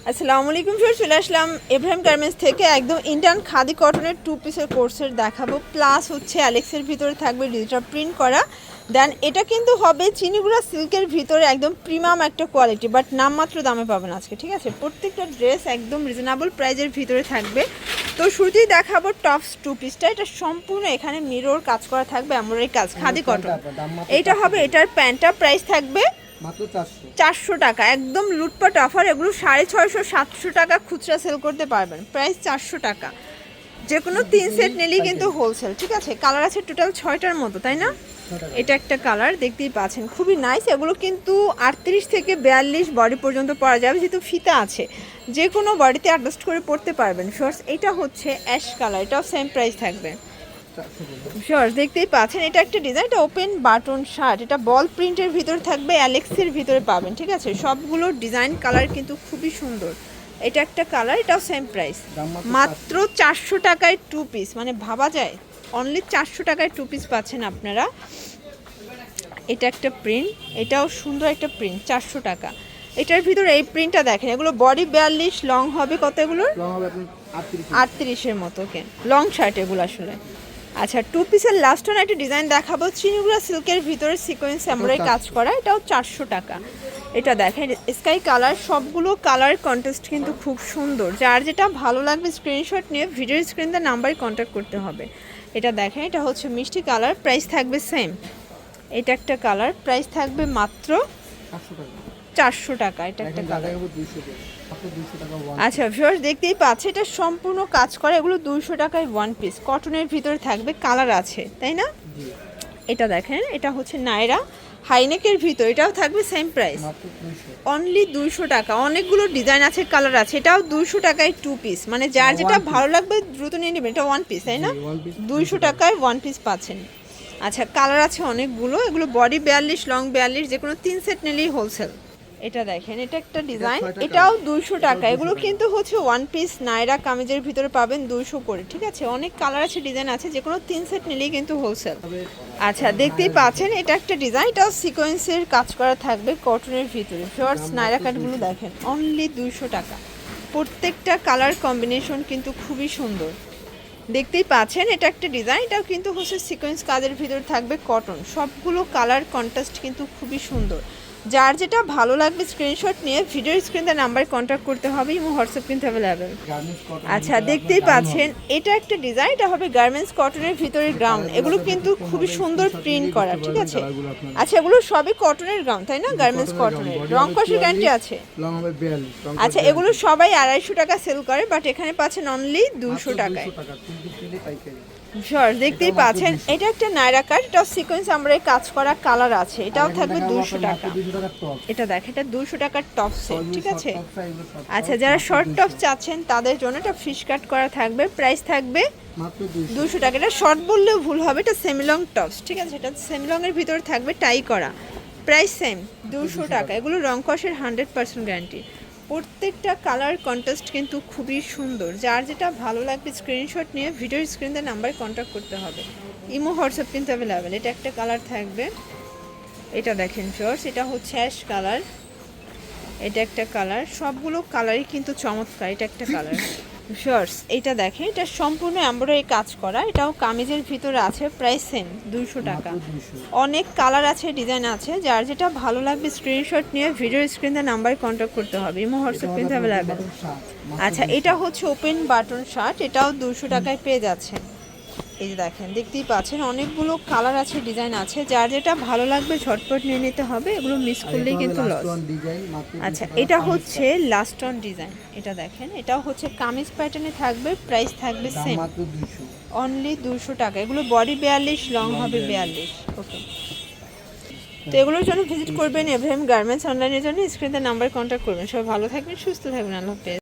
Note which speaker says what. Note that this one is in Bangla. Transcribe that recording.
Speaker 1: আসসালামু আলাইকুম ফির চলে আসলাম এব্রাহিম গার্মেন্টস থেকে একদম ইন্ডিয়ান খাদি কটনের 2 পিসের কোর্সের দেখাবো। প্লাস হচ্ছে অ্যালেক্সের ভিতরে থাকবে ডিজিটাল প্রিন্ট করা। দেন এটা কিন্তু হবে চিনিগুড়া সিল্কের ভিতরে একদম প্রিমিয়াম একটা কোয়ালিটি, বাট নামমাত্র দামে পাবেন আজকে, ঠিক আছে। প্রত্যেকটা ড্রেস একদম রিজনেবল প্রাইজের ভিতরে থাকবে। তো শুরুতেই দেখাবো টপস 2 পিসটা। এটা সম্পূর্ণ এখানে মিরর কাজ করা থাকবে, এমব্রয়ডারি কাজ, খাদি কটন। এইটা হবে, এটার প্যান্টটা প্রাইস থাকবে
Speaker 2: মাত্র
Speaker 1: 400 টাকা। একদম লুটপাট অফার, এগুলো 650 700 টাকা খুচরা সেল করতে পারবেন, প্রাইস 400 টাকা। যে কোনো 3 সেট নিলেই কিন্তু হোলসেল, ঠিক আছে। কালার আছে টোটাল 6টার মতো, তাই না? এটা একটা কালার দেখতেই পাচ্ছেন, খুবই নাইস। এগুলো কিন্তু 38 থেকে 42 বডি পর্যন্ত পরা যাবে, যেহেতু ফিতা আছে, যে কোনো বডিতে অ্যাডজাস্ট করে পরতে পারবেন। শর্টস এটা হচ্ছে অ্যাশ কালার, এটাও সেম প্রাইস থাকবে। শর্টস দেখতেই পাচ্ছেন, এটা একটা ডিজাইন, এটা ওপেন বাটন শার্ট, এটা বল প্রিন্টের ভিতর থাকবে, অ্যালেক্সের ভিতরে পাবেন, ঠিক আছে। সবগুলো ডিজাইন কালার কিন্তু খুবই সুন্দর। এটা একটা কালার, এটাও সেম প্রাইস, মাত্র 400 টাকায় 2 পিস। মানে ভাবা যায়, অনলি 400 টাকায় 2 পিস পাচ্ছেন আপনারা। এটা একটা প্রিন্ট, এটাও সুন্দর একটা প্রিন্ট, 400 টাকা। এটার ভিতরে এই প্রিন্টটা দেখেন, এগুলো বডি 42, লং হবে কত এগুলো?
Speaker 2: লং হবে আপনি
Speaker 1: 38 এর মতো। ওকে, লং শার্ট এগুলো আসলে। আচ্ছা, 2 পিসের লাস্ট ওয়ান একটা ডিজাইন দেখাবো, চিনিগুড়া সিল্কের ভিতরে সিকোয়েন্স এমব্রয়ডারি কাজ করা, এটাও 400 টাকা। এটা দেখেন স্কাই কালার, সবগুলো কালার কন্ট্রাস্ট কিন্তু খুব সুন্দর। যার যেটা ভালো লাগবে স্ক্রিনশট নিয়ে ভিডিওর স্ক্রিনে নাম্বারে কন্ট্যাক্ট করতে হবে। এটা দেখেন, এটা হচ্ছে মিষ্টি কালার, প্রাইস থাকবে সেম। এটা একটা কালার, প্রাইস থাকবে মাত্র 400 টাকা। এটা একটা কালার। আচ্ছা ভিউয়ার্স দেখতেই পাচ্ছে, এটা সম্পূর্ণ কাজ করে, এগুলো 200 টাকায় 1 পিস, কটনের ভিতরে থাকবে, কালার আছে, তাই না? এটা দেখেন, এটা হচ্ছে নায়রা হাইনেকের ভিতর, এটাও থাকবে সেম প্রাইস, অনলি 200 টাকা। অনেকগুলো ডিজাইন আছে, কালার আছে, এটাও 200 টাকায় 2 পিস। মানে যার যেটা ভালো লাগবে দ্রুত নিয়ে নেবেন। এটা 1 পিস, তাই না? 200 টাকায় 1 পিস পাচ্ছেন। আচ্ছা, কালার আছে অনেকগুলো, এগুলো বডি 42, লং 42, যে কোনো 3 সেট নিলেই হোলসেল। এটা দেখেন, এটা একটা ডিজাইন, এটাও 200 টাকা। এগুলো কিন্তু হচ্ছে 1 পিস নায়রা কামিজের ভিতরে পাবেন 200 করে, ঠিক আছে। অনেক কালার আছে, ডিজাইন আছে, যে কোনো 3 সেট নিলেই কিন্তু হোলসেল। আচ্ছা দেখতেই পাচ্ছেন, এটা একটা ডিজাইন, এটাও সিকোয়েন্সের কাজ করা থাকবে কটনের ভিতরে। শর্টস নায়রা কাটগুলো দেখেন, অনলি 200 টাকা। প্রত্যেকটা কালার কম্বিনেশন কিন্তু খুবই সুন্দর, দেখতেই পাচ্ছেন। এটা একটা ডিজাইন, এটাও কিন্তু হচ্ছে সিকোয়েন্স কাজের ভিতর থাকবে, কটন। সবগুলো কালার কন্ট্রাস্ট কিন্তু খুবই সুন্দর। যার যেটা ভালো লাগবে স্ক্রিনশট নিয়ে ভিডিওর স্ক্রিনে নাম্বারে কন্ট্যাক্ট করতে হবে, এবং হোয়াটসঅ্যাপ কিন্তু অ্যাভেলেবেল। আচ্ছা দেখতেই পাচ্ছেন, এটা একটা ডিজাইন, এটা হবে গার্মেন্টস কটনের ভিতরে গ্রাউন্ড। এগুলো কিন্তু খুবই সুন্দর প্রিন্ট করা, ঠিক আছে। আচ্ছা, এগুলো সবই কটনের গ্রাউন্ড, তাই না? গার্মেন্টস কটনের, রং কষের গ্যারান্টি আছে। আচ্ছা, এগুলো সবাই 250 টাকা সেল করে, বাট এখানে পাচ্ছেন অনলি 200 টাকায়। শর্টস দেখতেই পাচ্ছেন, এটা একটা নায়রা কাট, এটাও সিকোয়েন্স আমরা কাজ করা, কালার আছে, এটাও থাকবে 200 টাকা। এটা দেখেন, এটা 200 টাকার টপ সেট, ঠিক আছে। আচ্ছা, যারা শর্ট টপ চাচ্ছেন তাদের জন্য এটা ফিশ কাট করা থাকবে, প্রাইস থাকবে 200 টাকা। এটা শর্ট বললেও ভুল হবে, এটা সেমিলং টপস, ঠিক আছে। এটা সেমিলং এর ভিতরে থাকবে টাই করা, প্রাইস সেম 200 টাকা। এগুলো রং কষের 100% গ্যারান্টি। প্রত্যেকটা কালার কন্ট্রাস্ট কিন্তু খুবই সুন্দর। যার যেটা ভালো লাগবে স্ক্রিনশট নিয়ে ভিডিওর স্ক্রিনে নাম্বারে কন্ট্যাক্ট করতে হবে, ইমো হোয়াটসঅ্যাপ কিন্তু অ্যাভেলেবেল। এটা একটা কালার থাকবে, এটা দেখেন শর্টস, এটা হচ্ছে অ্যাশ কালার, এটা একটা কালার। সবগুলো কালারই কিন্তু চমৎকার। এটা একটা কালার শর্টস, এটা দেখেন, এটা সম্পূর্ণ এমব্রয়ডারি কাজ করা, এটাও কামিজের ভিতরে আছে, প্রাইস সেম 200 টাকা। অনেক কালার আছে, ডিজাইন আছে, যার যেটা ভালো লাগবে স্ক্রিনশট নিয়ে ভিডিওর স্ক্রিনে নাম্বারে কন্ট্যাক্ট করতে হবে, ইমো হোয়াটসঅ্যাপ কিন্তু অ্যাভেলেবেল। আচ্ছা, এটা হচ্ছে ওপেন বাটন শার্ট, এটাও 200 টাকায় পেয়ে যাচ্ছেন। এই যে দেখেন, দেখতেই পাচ্ছেন, অনেকগুলো কালার আছে, ডিজাইন আছে, যার যেটা ভালো লাগবে ঝটপট নিয়ে নিতে হবে, এগুলো মিস করলেই কিন্তু লস। আচ্ছা, এটা হচ্ছে লাস্ট অন ডিজাইন, এটা দেখেন, এটাও হচ্ছে কামিজ প্যাটার্নে থাকবে, প্রাইস থাকবে সেম, অনলি 200 টাকা। এগুলো বডি 42, লং হবে 42। ওকে, তো এগুলোর জন্য ভিজিট করবেন এব্রাহিম গার্মেন্টস অনলাইনের জন্য, স্ক্রিনে নাম্বার কন্ট্যাক্ট করবেন। সবাই ভালো থাকবেন, সুস্থ থাকবেন, আল্লাহ হাফেজ।